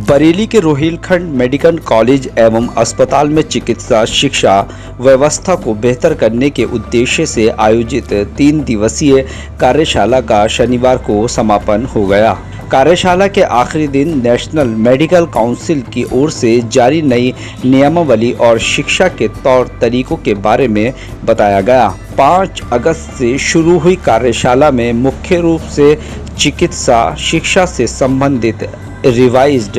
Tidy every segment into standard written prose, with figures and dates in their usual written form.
बरेली के Rohilkhand medical college एवं अस्पताल में चिकित्सा शिक्षा व्यवस्था को बेहतर करने के उद्देश्य से आयोजित 3 दिवसीय कार्यशाला का शनिवार को समापन हो गया। कार्यशाला के आखिरी दिन नेशनल मेडिकल काउंसिल की ओर से जारी नई नियमावली और शिक्षा के तौर तरीकों के बारे में बताया गया। 5 अगस्त से शुरू हुई कार्यशाला में मुख्य रूप से चिकित्सा शिक्षा से संबंधित रिवाइज्ड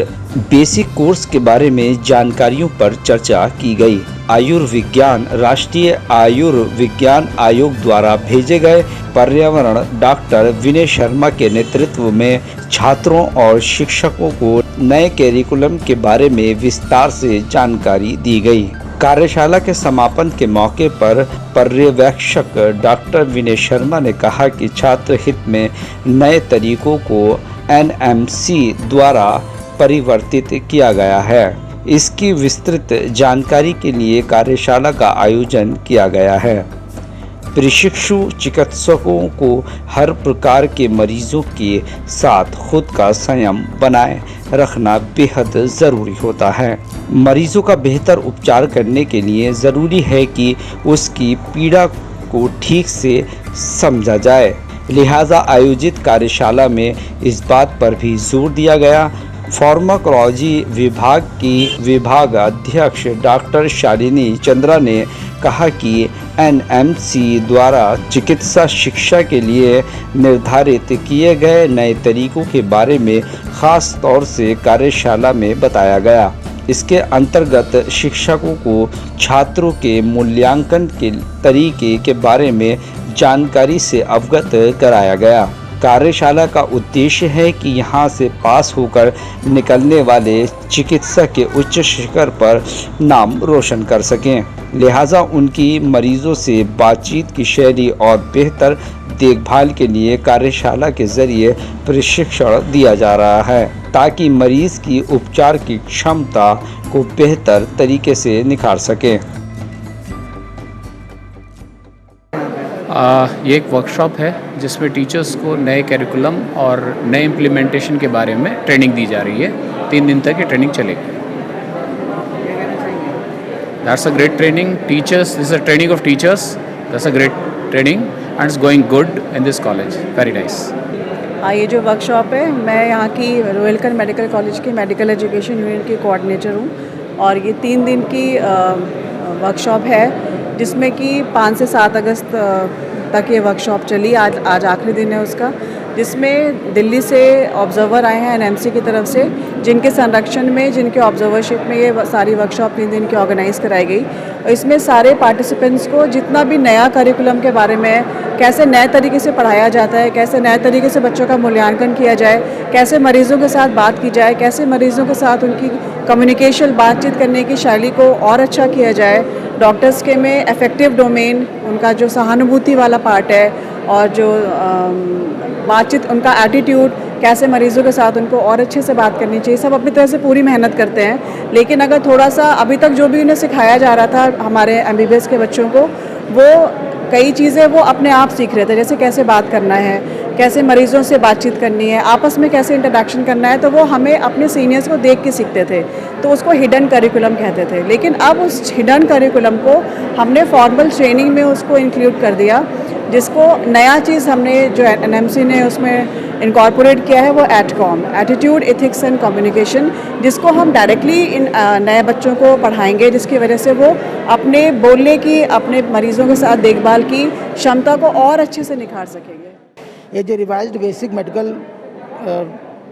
बेसिक कोर्स के बारे में जानकारियों पर चर्चा की गई। आयुर्विज्ञान राष्ट्रीय आयुर्विज्ञान आयोग द्वारा भेजे गए पर्यावरण डॉक्टर विनय शर्मा के नेतृत्व में छात्रों और शिक्षकों को नए कैरिकुलम के बारे में विस्तार से जानकारी दी गई। कार्यशाला के समापन के मौके पर पर्यवेक्षक डॉक्टर विनय शर्मा ने कहा कि छात्र हित में नए तरीकों को एनएमसी द्वारा परिवर्तित किया गया है। इसकी विस्तृत जानकारी के लिए कार्यशाला का आयोजन किया गया है। प्रशिक्षु चिकित्सकों को हर प्रकार के मरीजों के साथ खुद का संयम बनाए रखना बेहद ज़रूरी होता है। मरीजों का बेहतर उपचार करने के लिए ज़रूरी है कि उसकी पीड़ा को ठीक से समझा जाए। लिहाजा आयोजित कार्यशाला में इस बात पर भी जोर दिया गया। फार्माकोलॉजी विभाग की विभाग अध्यक्ष डॉक्टर शालिनी चंद्रा ने कहा कि एनएमसी द्वारा चिकित्सा शिक्षा के लिए निर्धारित किए गए नए तरीकों के बारे में खास तौर से कार्यशाला में बताया गया। इसके अंतर्गत शिक्षकों को छात्रों के मूल्यांकन के तरीके के बारे में जानकारी से अवगत कराया गया। कार्यशाला का उद्देश्य है कि यहां से पास होकर निकलने वाले चिकित्सक के उच्च शिखर पर नाम रोशन कर सकें। लिहाजा उनकी मरीजों से बातचीत की शैली और बेहतर देखभाल के लिए कार्यशाला के जरिए प्रशिक्षण दिया जा रहा है, ताकि मरीज की उपचार की क्षमता को बेहतर तरीके से निखार सकें। ये एक वर्कशॉप है जिसमें टीचर्स को नए कैरिकुलम और नए इम्प्लीमेंटेशन के बारे में ट्रेनिंग दी जा रही है। 3 दिन तक ये ट्रेनिंग चलेगी। That's a great training. Teachers, this is a training of teachers. That's a great training and it's going good in this college. Very nice. ये जो वर्कशॉप है, मैं यहाँ की रोहिलखंड मेडिकल कॉलेज की मेडिकल एजुकेशन यूनिट की coordinator हूँ और ये 3 दिन की वर्कशॉप है जिसमें कि 5 से 7 अगस्त तक ये वर्कशॉप चली। आज आखिरी दिन है उसका, जिसमें दिल्ली से ऑब्जर्वर आए हैं एनएमसी की तरफ से, जिनके संरक्षण में, जिनके ऑब्जर्वरशिप में ये सारी वर्कशॉप 3 दिन की ऑर्गेनाइज़ कराई गई। और इसमें सारे पार्टिसिपेंट्स को जितना भी नया करिकुलम के बारे में, कैसे नए तरीके से पढ़ाया जाता है, कैसे नए तरीके से बच्चों का मूल्यांकन किया जाए, कैसे मरीज़ों के साथ बात की जाए, कैसे मरीज़ों के साथ उनकी कम्युनिकेशन, बातचीत करने की शैली को और अच्छा किया जाए। डॉक्टर्स के में इफ़ेक्टिव डोमेन, उनका जो सहानुभूति वाला पार्ट है और जो बातचीत, उनका एटीट्यूड, कैसे मरीज़ों के साथ उनको और अच्छे से बात करनी चाहिए, सब अपनी तरह से पूरी मेहनत करते हैं। लेकिन अगर थोड़ा सा अभी तक जो भी उन्हें सिखाया जा रहा था हमारे एमबीबीएस के बच्चों को, वो कई चीज़ें वो अपने आप सीख रहे थे, जैसे कैसे बात करना है, कैसे मरीज़ों से बातचीत करनी है, आपस में कैसे इंटरेक्शन करना है, तो वो हमें अपने सीनियर्स को देख के सीखते थे। तो उसको हिडन करिकुलम कहते थे। लेकिन अब उस हिडन करिकुलम को हमने फॉर्मल ट्रेनिंग में उसको इंक्लूड कर दिया, जिसको नया चीज़ हमने जो एनएमसी ने उसमें इनकॉर्पोरेट किया है वो एटकॉम, एटीट्यूड, एथिक्स एंड कम्युनिकेशन, जिसको हम डायरेक्टली इन नए बच्चों को पढ़ाएंगे, जिसकी वजह से वो अपने बोलने की, अपने मरीज़ों के साथ देखभाल की क्षमता को और अच्छे से निखार सकेंगे। ये जो revised basic medical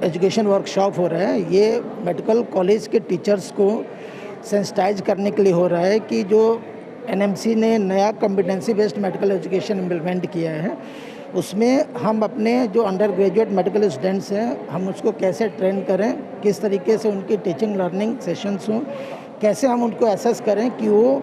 education workshop हो रहा है, ये मेडिकल कॉलेज के टीचर्स को सेंसिटाइज करने के लिए हो रहा है कि जो एनएमसी ने नया competency based medical education implement किया है, उसमें हम अपने जो अंडर ग्रेजुएट मेडिकल स्टूडेंट्स हैं, हम उसको कैसे ट्रेन करें, किस तरीके से उनकी टीचिंग लर्निंग सेशंस हों, कैसे हम उनको एसेस करें कि वो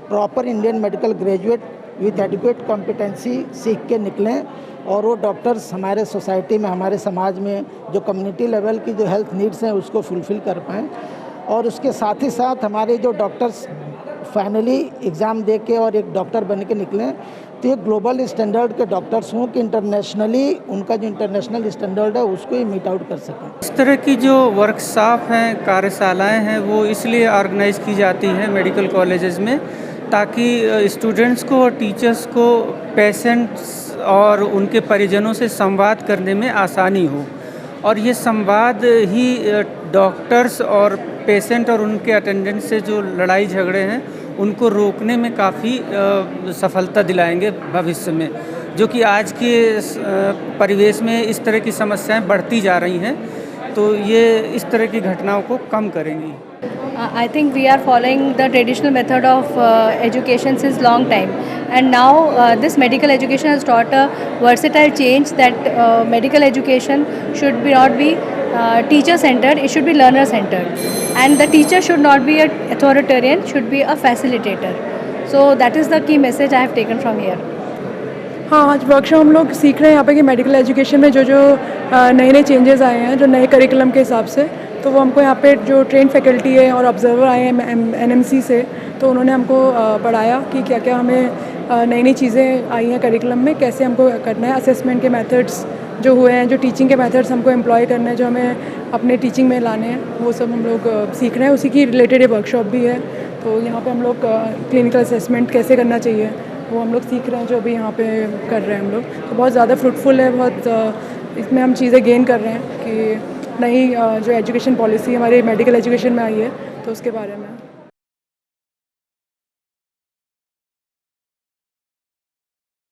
proper Indian medical graduate with adequate competency सीख के निकलें और वो डॉक्टर्स हमारे सोसाइटी में, हमारे समाज में जो कम्युनिटी लेवल की जो हेल्थ नीड्स हैं उसको फुलफ़िल कर पाएँ। और उसके साथ ही साथ हमारे जो डॉक्टर्स फाइनली एग्ज़ाम दे के और एक डॉक्टर बन के निकलें, तो ये ग्लोबल स्टैंडर्ड के डॉक्टर्स हों कि इंटरनेशनली उनका जो इंटरनेशनल स्टैंडर्ड है उसको ही मीट आउट कर सकें। इस तरह की जो वर्कशॉप हैं, कार्यशालाएं हैं, वो इसलिए ऑर्गेनाइज की जाती हैं मेडिकल कॉलेजेस में, ताकि स्टूडेंट्स को और टीचर्स को पेशेंट्स और उनके परिजनों से संवाद करने में आसानी हो, और ये संवाद ही डॉक्टर्स और पेशेंट और उनके अटेंडेंट से जो लड़ाई झगड़े हैं उनको रोकने में काफ़ी सफलता दिलाएंगे भविष्य में, जो कि आज के परिवेश में इस तरह की समस्याएं बढ़ती जा रही हैं, तो ये इस तरह की घटनाओं को कम करेंगी। I think we are following the traditional method of education since long time, and now this medical education has taught a versatile change that medical education should not be teacher centered, it should be learner centered, and the teacher should not be an authoritarian, should be a facilitator. So that is the key message I have taken from here. हाँ, आज workshop हम लोग सीख रहे हैं यहाँ पे कि मेडिकल एजुकेशन में जो नए नए चेंजेस आए हैं, जो नए करिकुलम के हिसाब से, तो वो हमको यहाँ पे जो ट्रेन फैकल्टी है और ऑब्जर्वर आए हैं एनएमसी से, तो उन्होंने हमको पढ़ाया कि क्या क्या हमें नई नई चीज़ें आई हैं करिकुलम में, कैसे हमको करना है, असेसमेंट के मेथड्स जो हुए हैं, जो टीचिंग के मेथड्स हमको एम्प्लॉय करने हैं, जो हमें अपने टीचिंग में लाने हैं, वो सब हम लोग सीख रहे हैं। उसी की रिलेटेड ये वर्कशॉप भी है। तो यहाँ पे हम लोग क्लिनिकल असेसमेंट कैसे करना चाहिए वो हम लोग सीख रहे हैं, जो अभी यहाँ पे कर रहे हैं हम लोग। तो बहुत ज़्यादा फ्रूटफुल है, बहुत इसमें हम चीज़ें गेन कर रहे हैं कि नई जो एजुकेशन पॉलिसी हमारी मेडिकल एजुकेशन में आई है, तो उसके बारे में